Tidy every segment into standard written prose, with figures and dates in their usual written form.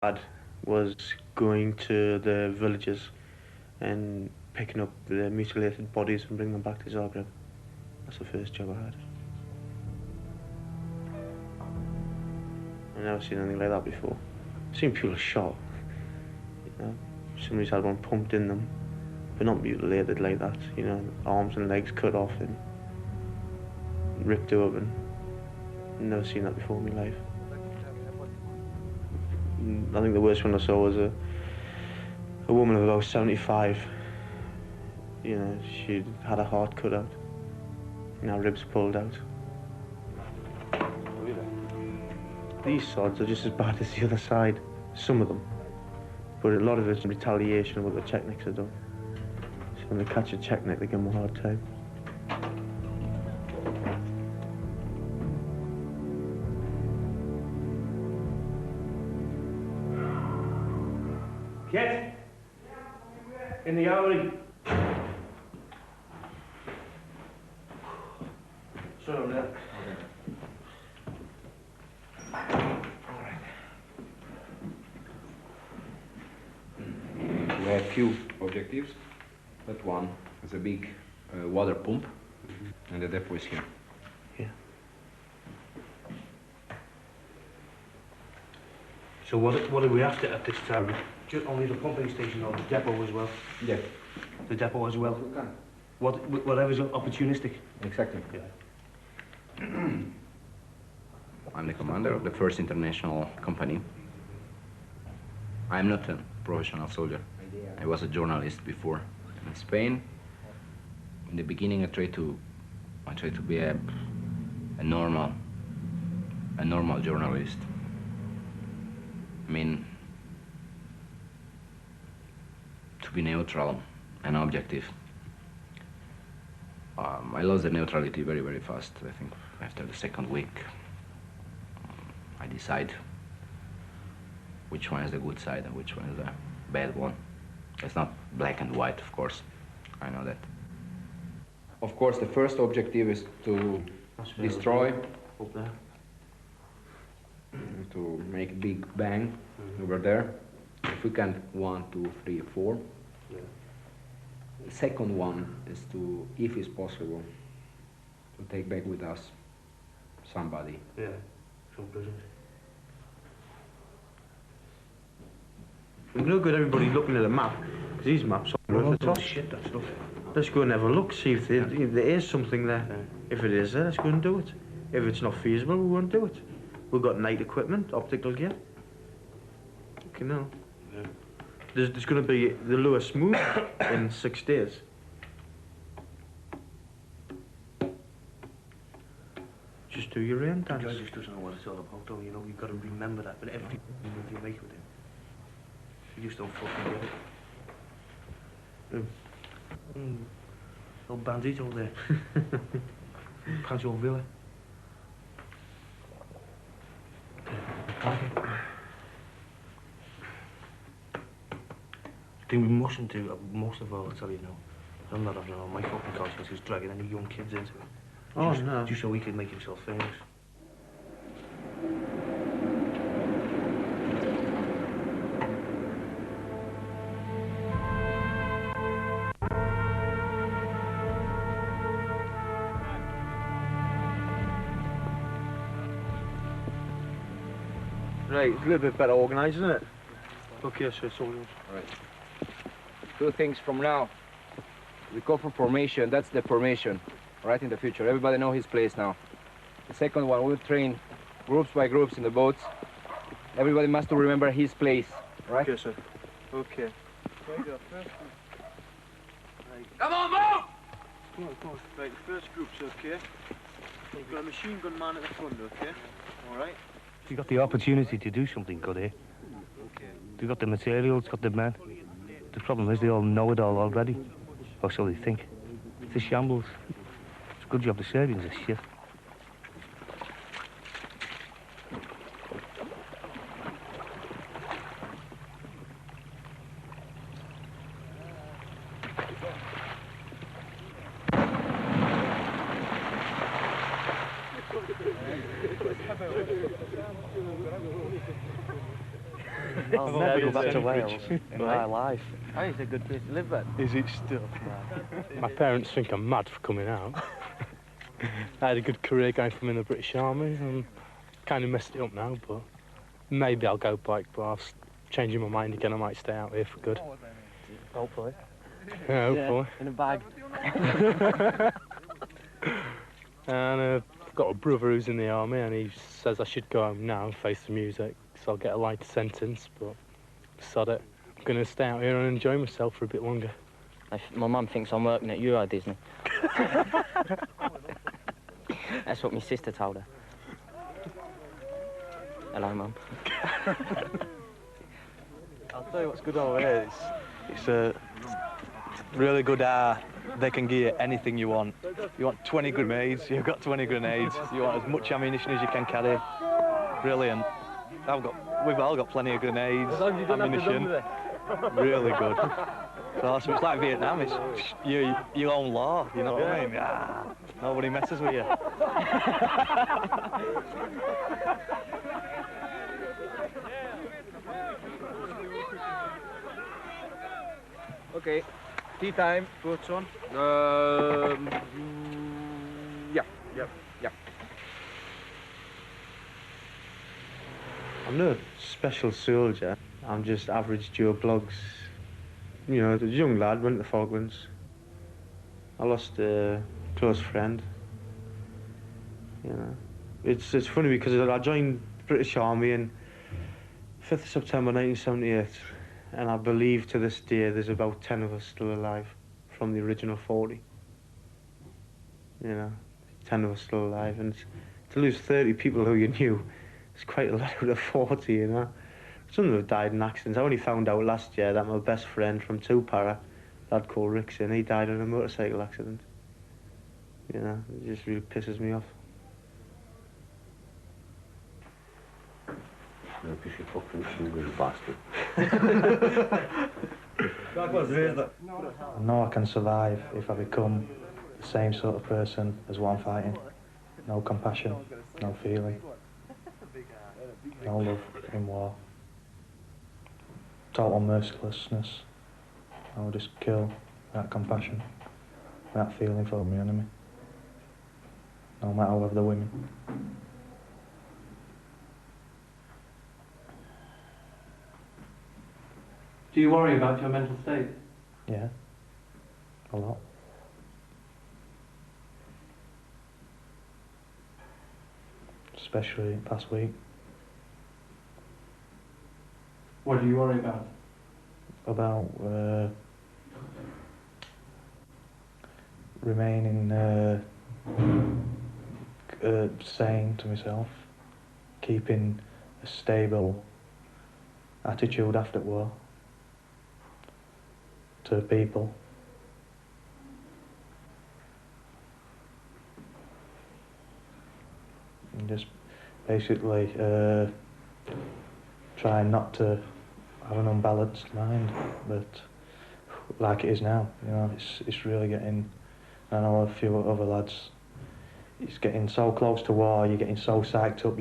Dad was going to the villages and picking up the mutilated bodies and bringing them back to Zagreb. That's the first job I had. I've never seen anything like that before. I've seen people shot, you know. Somebody's had one pumped in them, but not mutilated like that, you know, arms and legs cut off and ripped open. I've never seen that before in my life. I think the worst one I saw was a woman of about 75. You know, she'd had her heart cut out and her ribs pulled out. These sods are just as bad as the other side, some of them. But a lot of it's retaliation of what the Czechniks have done. So when they catch a Czechnik, they give them a hard time. Kit! In the alley. Sorry on that. We have few objectives. That one is a big water pump, and the depot is here. Yeah. So what are we after at this time? Just only the pumping station or the depot as well? Yeah. The depot as well? Whatever's opportunistic? Exactly. Yeah. I'm the commander of the first international company. I'm not a professional soldier. I was a journalist before in Spain. In the beginning, I tried to be a normal journalist. I mean, to be neutral and objective. I lost the neutrality very, very fast. I think after the second week, I decide which one is the good side and which one is the bad one. It's not black and white, of course. I know that. Of course, the first objective is to destroy, Up there. to make big bang over there. If we can, 1, 2, 3, 4. Yeah. The second one is to, if it's possible, to take back with us somebody. Yeah. Some prisoners. It's no good everybody looking at a map, because these maps are worth the toss. Shit, that stuff. Let's go and have a look, see if there is something there. Yeah. If it is there, let's go and do it. If it's not feasible, we won't do it. We've got night equipment, optical gear. Okay, no. Yeah. There's going to be the lowest move in 6 days. Just do your own dance. The guy just doesn't know what it's all about, though. You know, you've got to remember that. But every move you make with him, you just don't fucking get it. Old bandito there. Pancho Villa. The thing we mustn't do, most of all, I'll tell you now, I'm not having it on my fucking conscience, is dragging any young kids into it. Oh, just, no. Just so he could make himself famous. Right, it's a little bit better organised, isn't it? Okay, so it's all yours. Right. 2 things from now. We go for formation. That's the formation, right, in the future. Everybody know his place now. The second one, we'll train groups by groups in the boats. Everybody must remember his place, right? Okay, sir. Okay. Come on, move! Come on, come on. Right, the first group's okay. You've got a machine gun man at the front, okay? All right? You got the opportunity to do something good here. You got the materials, got the men. The problem is they all know it all already. Or so they think. It's a shambles. It's a good job the Serbians are shit. I'll never go back to Wales in my life. Oh, it's a good place to live, but Is it still? My parents think I'm mad for coming out. I had a good career going from in the British Army and kind of messed it up now, but maybe I'll go back, but I'm changing my mind again. I might stay out here for good. hopefully. Yeah, hopefully. Yeah, in a bag. And I've got a brother who's in the army and he says I should go home now and face the music, so I'll get a lighter sentence, but sod it. I'm going to stay out here and enjoy myself for a bit longer. My mum thinks I'm working at Euro Disney. That's what my sister told her. Hello, Mum. I'll tell you what's good over here. It's a really good they can give you anything you want. You want 20 grenades, you've got 20 grenades. You want as much ammunition as you can carry. Brilliant. We've all got plenty of grenades, ammunition. Really good. So it's like Vietnam, it's your own law, you know what I mean? Ah, nobody messes with you. Okay, tea time, boots on. Yeah. I'm no special soldier. I'm just average Joe Bloggs. You know, a young lad, went to the Falklands. I lost a close friend. You know, it's funny because I joined the British Army in 5th of September 1978, and I believe to this day there's about 10 of us still alive from the original 40. You know, 10 of us still alive, and to lose 30 people who you knew, it's quite a lot out of 40, you know. Some of them have died in accidents. I only found out last year that my best friend from Para, a lad called Rickson, he died in a motorcycle accident. You know, it just really pisses me off. No, because you fucking hungry bastard. I know I can survive if I become the same sort of person as what I'm fighting. No compassion, no feeling, no love in war. Total mercilessness. I will just kill that compassion, that feeling for my enemy, no matter whether they're women. Do you worry about your mental state? Yeah, a lot. Especially past week. What do you worry about? About remaining sane to myself, keeping a stable attitude after war to people. And just basically trying not to have an unbalanced mind, but like it is now, you know, it's really getting, I know a few other lads, it's getting so close to war, you're getting so psyched up,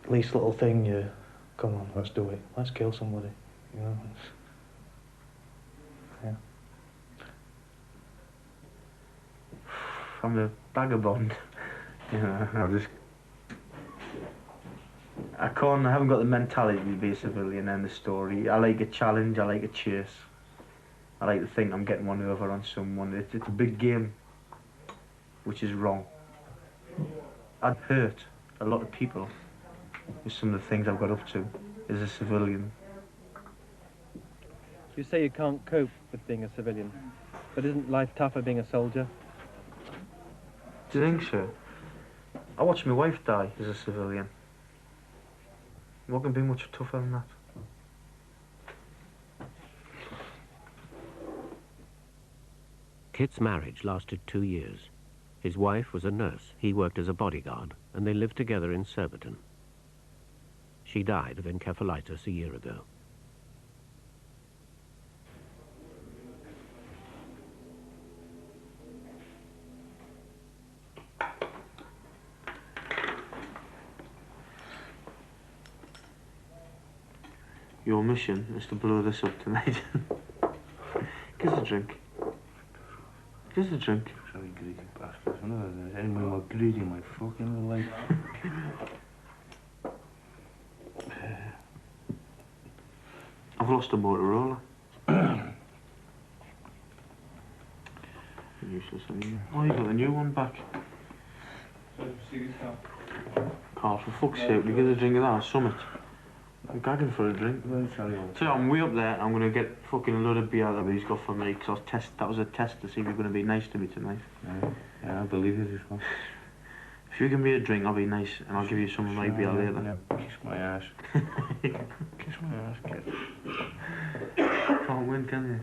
least little thing, come on, let's do it, let's kill somebody, you know. Yeah. I'm a vagabond. You know, I haven't got the mentality to be a civilian in the story. I like a challenge, I like a chase. I like to think I'm getting one over on someone. It's a big game, which is wrong. I'd hurt a lot of people with some of the things I've got up to as a civilian. You say you can't cope with being a civilian, but isn't life tougher being a soldier? Do you think so? I watched my wife die as a civilian. What can be much tougher than that? Kit's marriage lasted 2 years. His wife was a nurse. He worked as a bodyguard, and they lived together in Surbiton. She died of encephalitis a year ago. Your mission is to blow this up tonight. Give us a drink. Give us a drink. Sorry, greedy bastards. I know there's anyone more greedy in my fucking life. I've lost a Motorola. Useless anyway. Oh, you got the new one back. Carl, for fuck's sake, we get a drink of that or something. I'm gagging for a drink. So I'm way up there and I'm going to get fucking a load of beer that he's got for me, because that was a test to see if you're going to be nice to me tonight. Yeah, I believe you this one. If you give me a drink, I'll be nice and I'll give you some of my beer later. Yeah, kiss my ass. Kiss my ass, kid. Can't win, can you?